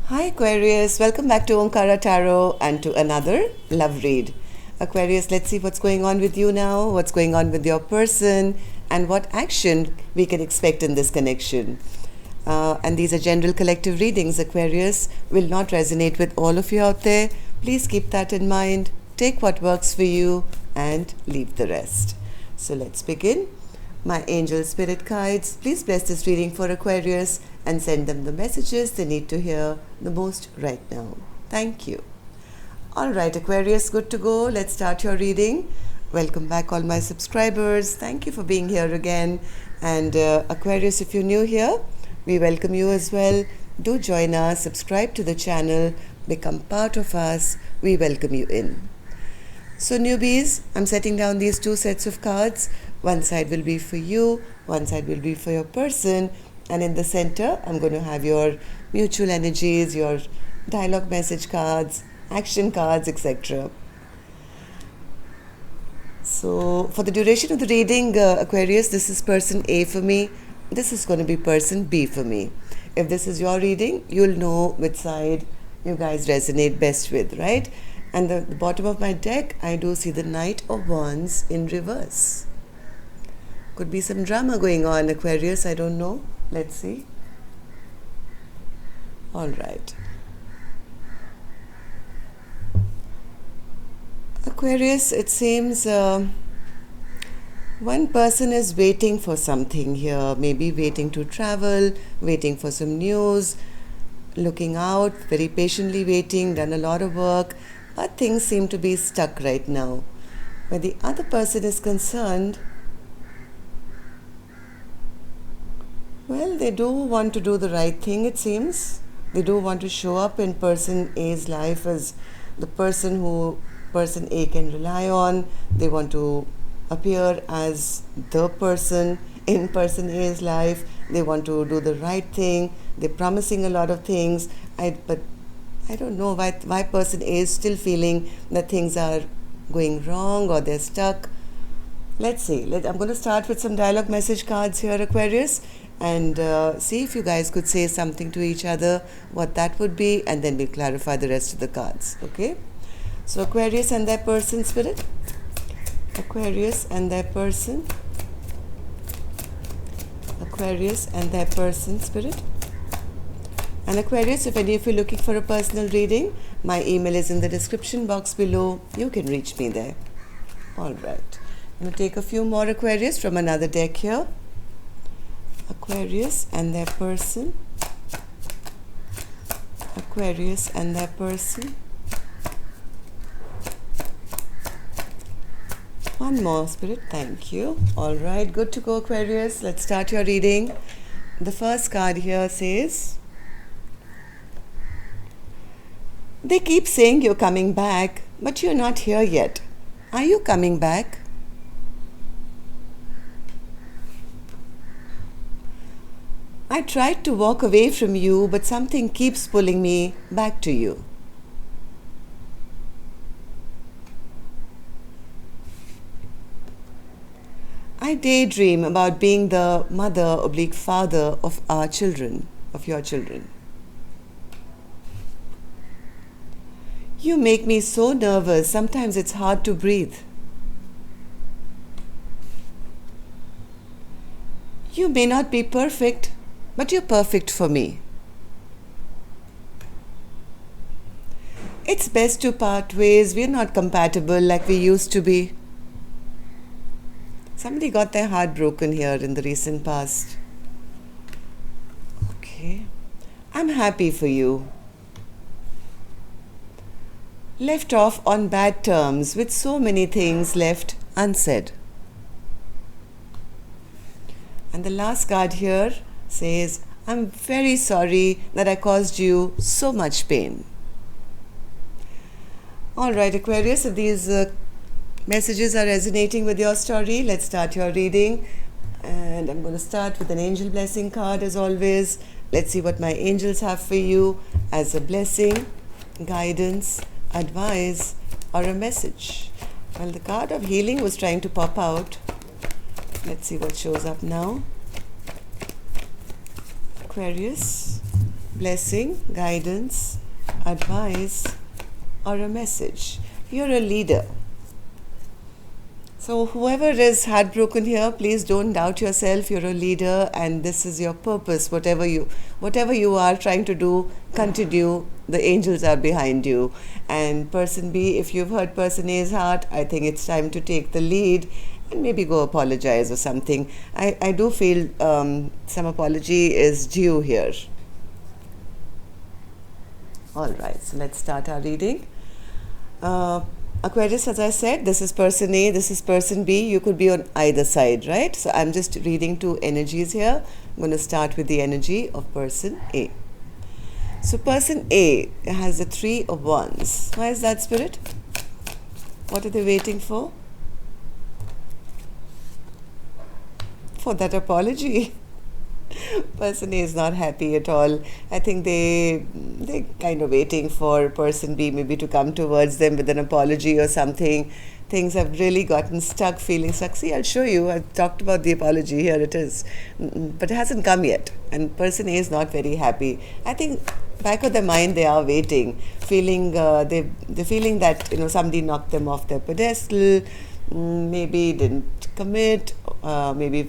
Hi Aquarius, welcome back to Omkara Tarot and to another love read. Aquarius, let's see what's going on with you now, what's going on with your person, and what action we can expect in this connection. And these are general collective readings. Aquarius will not resonate with all of you out there. Please keep that in mind. Take what works for you and leave the rest. So let's begin. My angel spirit guides, please bless this reading for Aquarius and send them the messages they need to hear the most right now. Thank you. Alright Aquarius, good to go. Let's start your reading. Welcome back all my subscribers. Thank you for being here again. And Aquarius, if you're new here, we welcome you as well. Do join us, subscribe to the channel, become part of us. We welcome you in. So newbies, I'm setting down these two sets of cards. One side will be for you, one side will be for your person, and in the center I'm going to have your mutual energies, your dialogue message cards, action cards, etc. So for the duration of the reading, Aquarius, this is person A for me, this is going to be person B for me. If this is your reading, you'll know which side you guys resonate best with, right? And the bottom of my deck, I do see the Knight of Wands in reverse. Could be some drama going on, Aquarius, I don't know. Let's see. All right. Aquarius, it seems one person is waiting for something here, maybe waiting to travel, waiting for some news, looking out, very patiently waiting, done a lot of work, but things seem to be stuck right now. Where the other person is concerned, well, they do want to do the right thing, it seems. They do want to show up in person A's life as the person who person A can rely on. They want to appear as the person in person A's life. They want to do the right thing. They're promising a lot of things. But I don't know why person A is still feeling that things are going wrong or they're stuck. Let's see. I'm going to start with some dialogue message cards here, Aquarius, and see if you guys could say something to each other, what that would be, and then we'll clarify the rest of the cards, okay? So Aquarius and their person, spirit. Aquarius and their person. Aquarius and their person, spirit. And Aquarius, if any of you are looking for a personal reading, my email is in the description box below. You can reach me there. All right. I'm going to take a few more Aquarius from another deck here. Aquarius and their person. Aquarius and their person. One more, spirit. Thank you. All right. Good to go, Aquarius. Let's start your reading. The first card here says, they keep saying you're coming back, but you're not here yet. Are you coming back? I tried to walk away from you, but something keeps pulling me back to you. I daydream about being the mother/father of our children, of your children. You make me so nervous, sometimes it's hard to breathe. You may not be perfect, but you're perfect for me. It's best to part ways. We're not compatible like we used to be. Somebody got their heart broken here in the recent past. Okay. I'm happy for you. Left off on bad terms with so many things left unsaid. And the last card here says, I'm very sorry that I caused you so much pain. All right, Aquarius, if these messages are resonating with your story, let's start your reading. And I'm going to start with an angel blessing card as always. Let's see what my angels have for you as a blessing, guidance, advice, or a message. Well, the card of healing was trying to pop out. Let's see what shows up now. Aquarius, blessing, guidance, advice, or a message. You're a leader. So whoever is heartbroken here, please don't doubt yourself. You're a leader and this is your purpose. Whatever you are trying to do, continue. The angels are behind you. And person B, if you've hurt person A's heart, I think it's time to take the lead and maybe go apologize or something. I do feel some apology is due here. Alright, so let's start our reading. Aquarius, as I said, this is person A, this is person B. You could be on either side, right? So I'm just reading two energies here. I'm going to start with the energy of person A. So person A has the Three of Wands. Why is that, Spirit? What are they waiting for? For that apology. Person A is not happy at all. I think they kind of waiting for person B maybe to come towards them with an apology or something. Things have really gotten stuck, feeling stuck. See, I'll show you. I talked about the apology. Here it is. But it hasn't come yet. And person A is not very happy. I think back of their mind they are waiting, feeling they're feeling that somebody knocked them off their pedestal, maybe didn't commit, maybe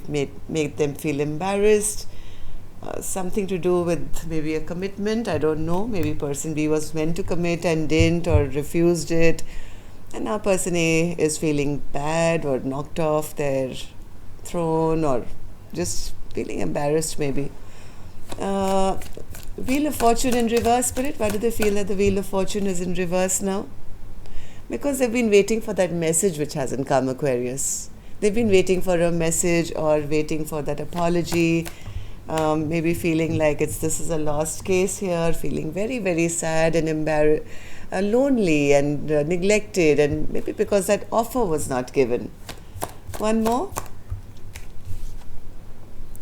made them feel embarrassed. Something to do with maybe a commitment, I don't know. Maybe person B was meant to commit and didn't or refused it. And now person A is feeling bad or knocked off their throne or just feeling embarrassed maybe. Wheel of Fortune in reverse, Spirit. Why do they feel that the Wheel of Fortune is in reverse now? Because they've been waiting for that message which hasn't come, Aquarius. They've been waiting for a message or waiting for that apology. Maybe feeling like this is a lost case here, feeling very, very sad and embarrassed, lonely and neglected, and maybe because that offer was not given. One more.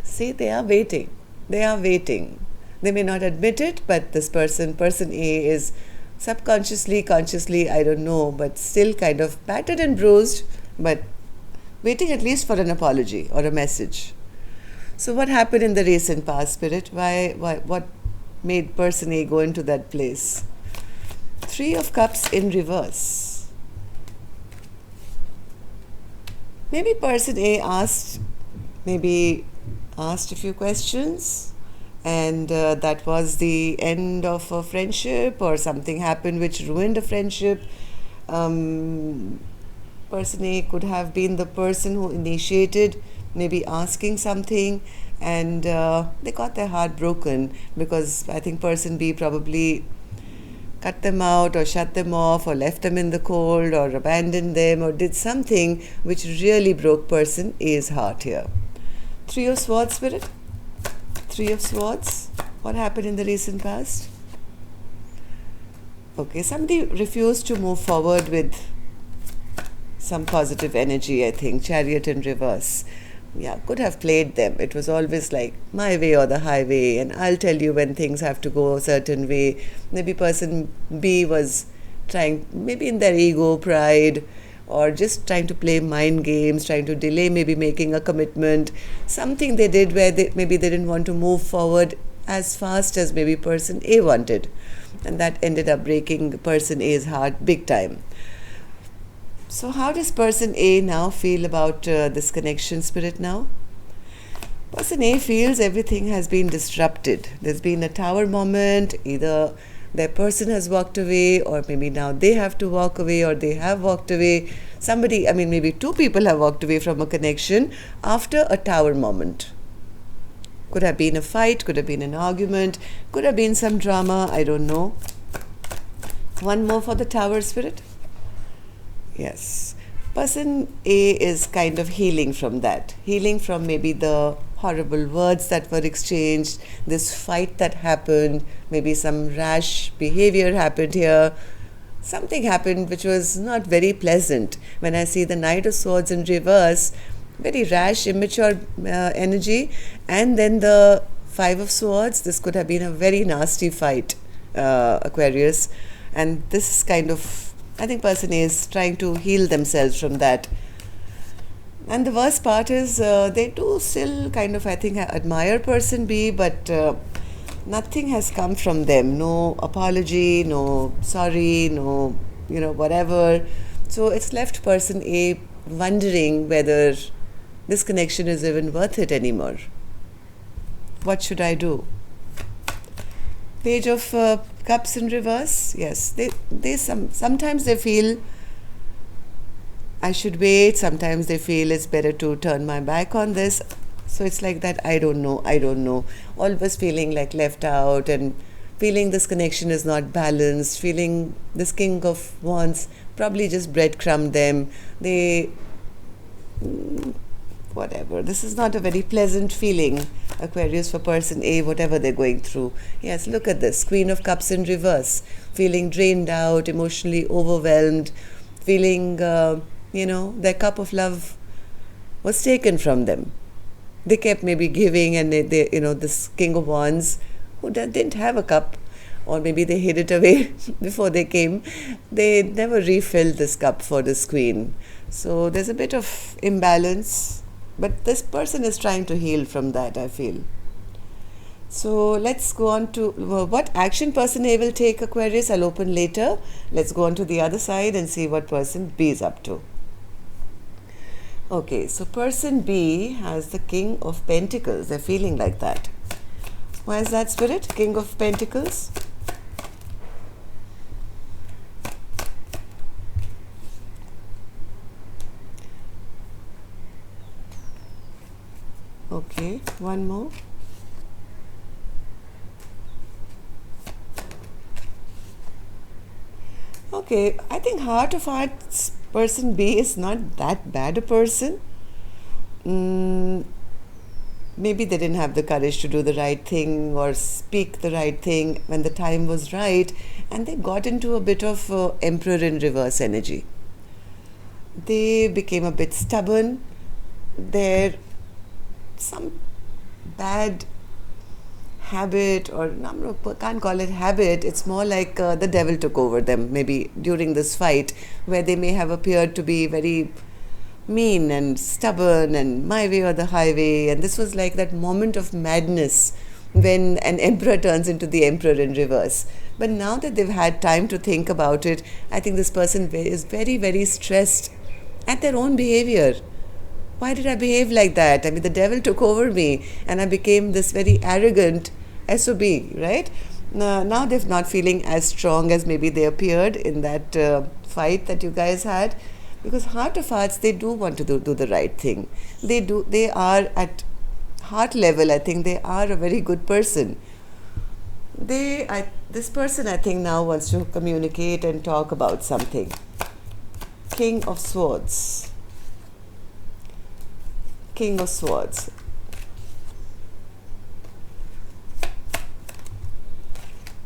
See, they are waiting. They are waiting. They may not admit it, but this person A, is subconsciously, consciously, I don't know, but still kind of battered and bruised, but waiting at least for an apology or a message. So what happened in the recent past, Spirit? What made person A go into that place? Three of Cups in reverse. Maybe person A asked a few questions, and that was the end of a friendship, or something happened which ruined a friendship. Person A could have been the person who initiated maybe asking something, and they got their heart broken because I think person B probably cut them out or shut them off or left them in the cold or abandoned them or did something which really broke person A's heart here. Three of Swords, Spirit. Three of Swords. What happened in the recent past? Okay, somebody refused to move forward with some positive energy, I think. Chariot in reverse. Yeah, could have played them. It was always like my way or the highway, and I'll tell you when things have to go a certain way. Maybe person B was trying, maybe in their ego, pride, or just trying to play mind games, trying to delay maybe making a commitment. Something they did where maybe they didn't want to move forward as fast as maybe person A wanted. And that ended up breaking person A's heart big time. So how does person A now feel about this connection, Spirit, now? Person A feels everything has been disrupted. There's been a tower moment. Either their person has walked away, or maybe now they have to walk away, or they have walked away. Maybe two people have walked away from a connection after a tower moment. Could have been a fight, could have been an argument, could have been some drama, I don't know. One more for the Tower, Spirit. Yes. Person A is kind of healing from that. Healing from maybe the horrible words that were exchanged, this fight that happened, maybe some rash behavior happened here. Something happened which was not very pleasant. When I see the Knight of Swords in reverse, very rash, immature energy, and then the Five of Swords, this could have been a very nasty fight, Aquarius. And this is kind of, I think person A is trying to heal themselves from that. And the worst part is they do still kind of, I think, admire person B, but nothing has come from them. No apology, no sorry, no, whatever. So it's left person A wondering whether this connection is even worth it anymore. What should I do? Page of Cups in reverse. Yes, sometimes they feel I should wait. Sometimes they feel it's better to turn my back on this. So it's like that, I don't know. Always feeling like left out and feeling this connection is not balanced, feeling this King of Wands probably just breadcrumb them. Whatever. This is not a very pleasant feeling, Aquarius, for person A, whatever they're going through. Yes, look at this. Queen of Cups in reverse. Feeling drained out, emotionally overwhelmed, feeling, their cup of love was taken from them. They kept maybe giving, and they this King of Wands, who didn't have a cup, or maybe they hid it away before they came, they never refilled this cup for this queen. So there's a bit of imbalance, but this person is trying to heal from that, I feel. So let's go on to what action person A will take, Aquarius. I'll open later. Let's go on to the other side and see what person B is up to. Okay, so person B has the King of Pentacles. They're feeling like that. Why is that, Spirit? King of Pentacles. Okay, one more. Okay, I think heart of hearts, person B is not that bad a person. Maybe they didn't have the courage to do the right thing or speak the right thing when the time was right, and they got into a bit of Emperor in reverse energy. They became a bit stubborn. There's some bad habit, or can't call it habit, it's more like the devil took over them maybe during this fight, where they may have appeared to be very mean and stubborn and my way or the highway, and this was like that moment of madness when an emperor turns into the emperor in reverse. But now that they've had time to think about it, I think this person is very, very stressed at their own behavior. Why did I behave like that? I mean, the devil took over me and I became this very arrogant SOB, right? Now they're not feeling as strong as maybe they appeared in that fight that you guys had. Because heart of hearts, they do want to do the right thing. They are at heart level, I think they are a very good person. This person, I think, now wants to communicate and talk about something. King of Swords. King of Swords.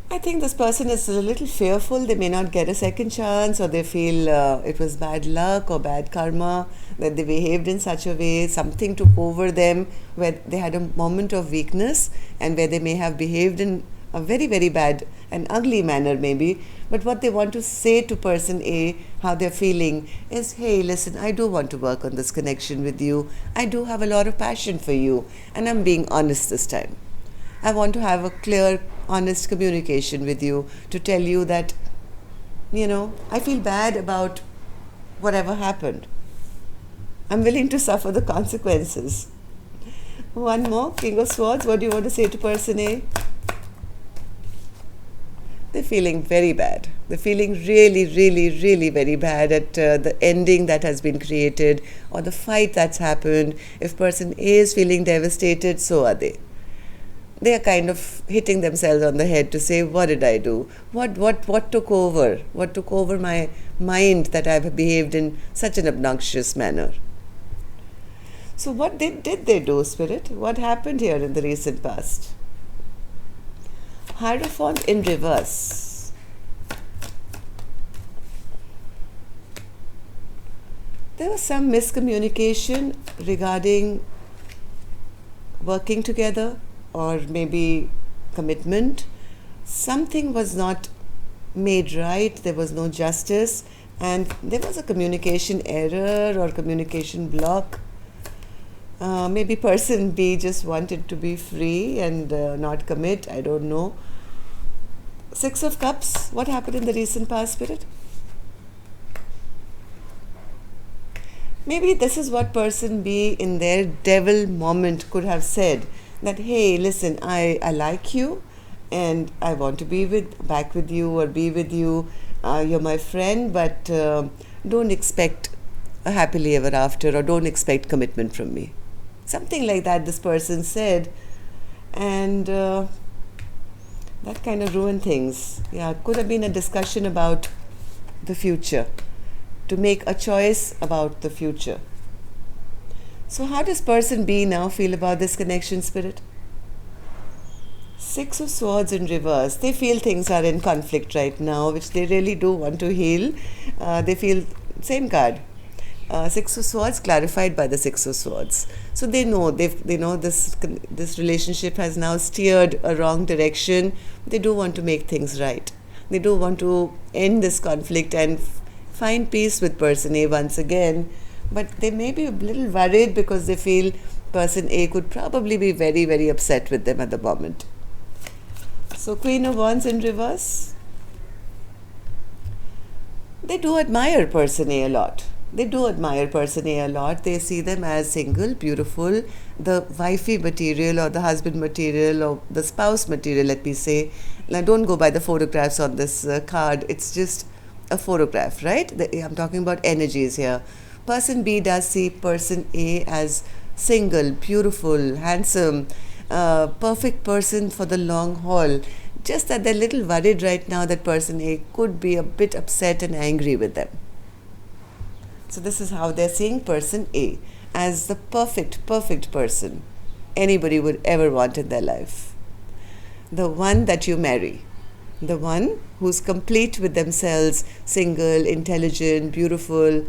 I think this person is a little fearful. They may not get a second chance, or they feel it was bad luck or bad karma, that they behaved in such a way, something took over them, where they had a moment of weakness and where they may have behaved in a very, very bad and ugly manner maybe. But what they want to say to person A, how they're feeling, is, hey, listen, I do want to work on this connection with you. I do have a lot of passion for you, and I'm being honest this time. I want to have a clear, honest communication with you to tell you that, I feel bad about whatever happened. I'm willing to suffer the consequences. One more, King of Swords. What do you want to say to person A? They're feeling very bad. They're feeling really, really, really very bad at the ending that has been created or the fight that's happened. If person A is feeling devastated, so are they. They are kind of hitting themselves on the head to say, what did I do? What took over? What took over my mind that I've behaved in such an obnoxious manner? So what did they do, Spirit? What happened here in the recent past? Hierophant in reverse. There was some miscommunication regarding working together, or maybe commitment. Something was not made right, there was no justice, and there was a communication error or communication block. Maybe person B just wanted to be free and not commit. I don't know. Six of Cups. What happened in the recent past, Spirit? Maybe this is what person B in their devil moment could have said. That, hey, listen, I like you and I want to be back with you or be with you. You're my friend, but don't expect a happily ever after, or don't expect commitment from me. Something like that this person said, and that kind of ruined things. Yeah, it could have been a discussion about the future, to make a choice about the future. So how does person B now feel about this connection, Spirit? Six of Swords in reverse. They feel things are in conflict right now, which they really do want to heal. They feel, same card. Six of Swords clarified by the Six of Swords. So they know this relationship has now steered a wrong direction. They do want to make things right. They do want to end this conflict and find peace with person A once again. But they may be a little worried because they feel person A could probably be very, very upset with them at the moment. So Queen of Wands in reverse. They do admire person A a lot. They do admire person A a lot. They see them as single, beautiful, the wifey material or the husband material or the spouse material, let me say. Now, don't go by the photographs on this card. It's just a photograph, right? I'm talking about energies here. Person B does see person A as single, beautiful, handsome, perfect person for the long haul. Just that they're a little worried right now that person A could be a bit upset and angry with them. So this is how they're seeing person A, as the perfect person anybody would ever want in their life. The one that you marry. The one who's complete with themselves, single, intelligent, beautiful.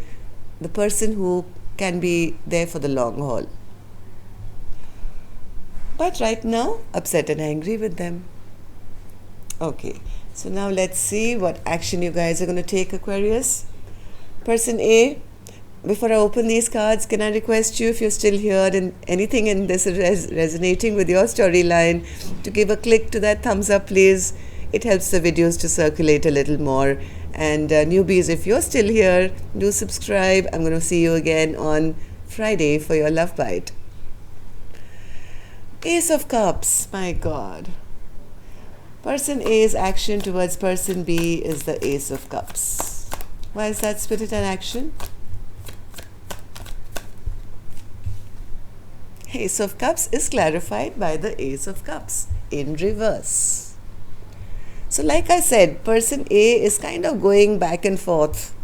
The person who can be there for the long haul. But right now, upset and angry with them. Okay, so now let's see what action you guys are going to take, Aquarius. Person A, before I open these cards, can I request you, if you're still here and anything in this is resonating with your storyline, to give a click to that thumbs up, please. It helps the videos to circulate a little more. And newbies, if you're still here, do subscribe. I'm going to see you again on Friday for your love bite. Ace of Cups, my God. Person A's action towards person B is the Ace of Cups. Why is that, Spirit, an action? Ace of Cups is clarified by the Ace of Cups in reverse. So like I said, person A is kind of going back and forth.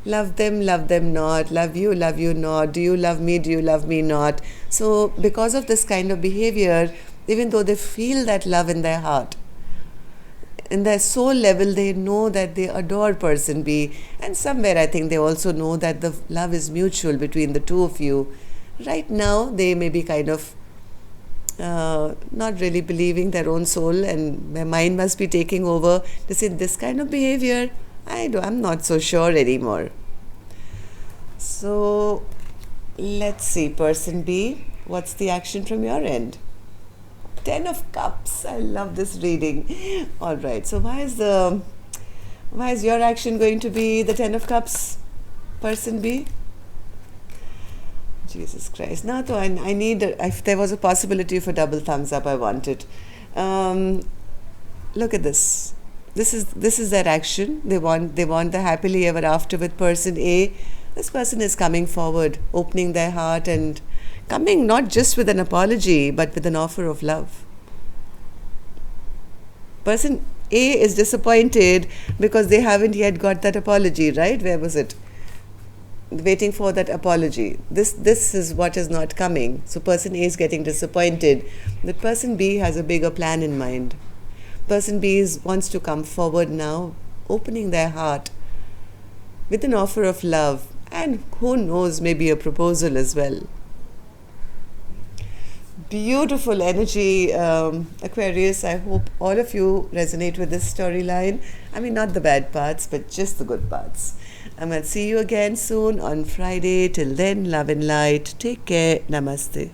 Love them not. Love you not. Do you love me not? So because of this kind of behavior, even though they feel that love in their heart, in their soul level, they know that they adore person B. And somewhere I think they also know that the love is mutual between the two of you. Right now, they may be kind of not really believing their own soul, and their mind must be taking over to say this kind of behavior, I'm not so sure anymore. So let's see, person B, what's the action from your end? 10 of Cups. I love this reading. All right, so why is your action going to be the 10 of Cups, person B? Jesus Christ. Now, though, I need, if there was a possibility for double thumbs up, I want it. Look at this. This is their action. They want the happily ever after with person A. This person is coming forward, opening their heart and coming not just with an apology, but with an offer of love. Person A is disappointed because they haven't yet got that apology, right? Where was it? Waiting for that apology. This is what is not coming. So person A is getting disappointed. But person B has a bigger plan in mind. Person B wants to come forward now, opening their heart with an offer of love, and who knows, maybe a proposal as well. beautiful energy, Aquarius. I hope all of you resonate with this storyline. I mean, not the bad parts, but just the good parts. I'll see you again soon on Friday. Till then, love and light. Take care. Namaste.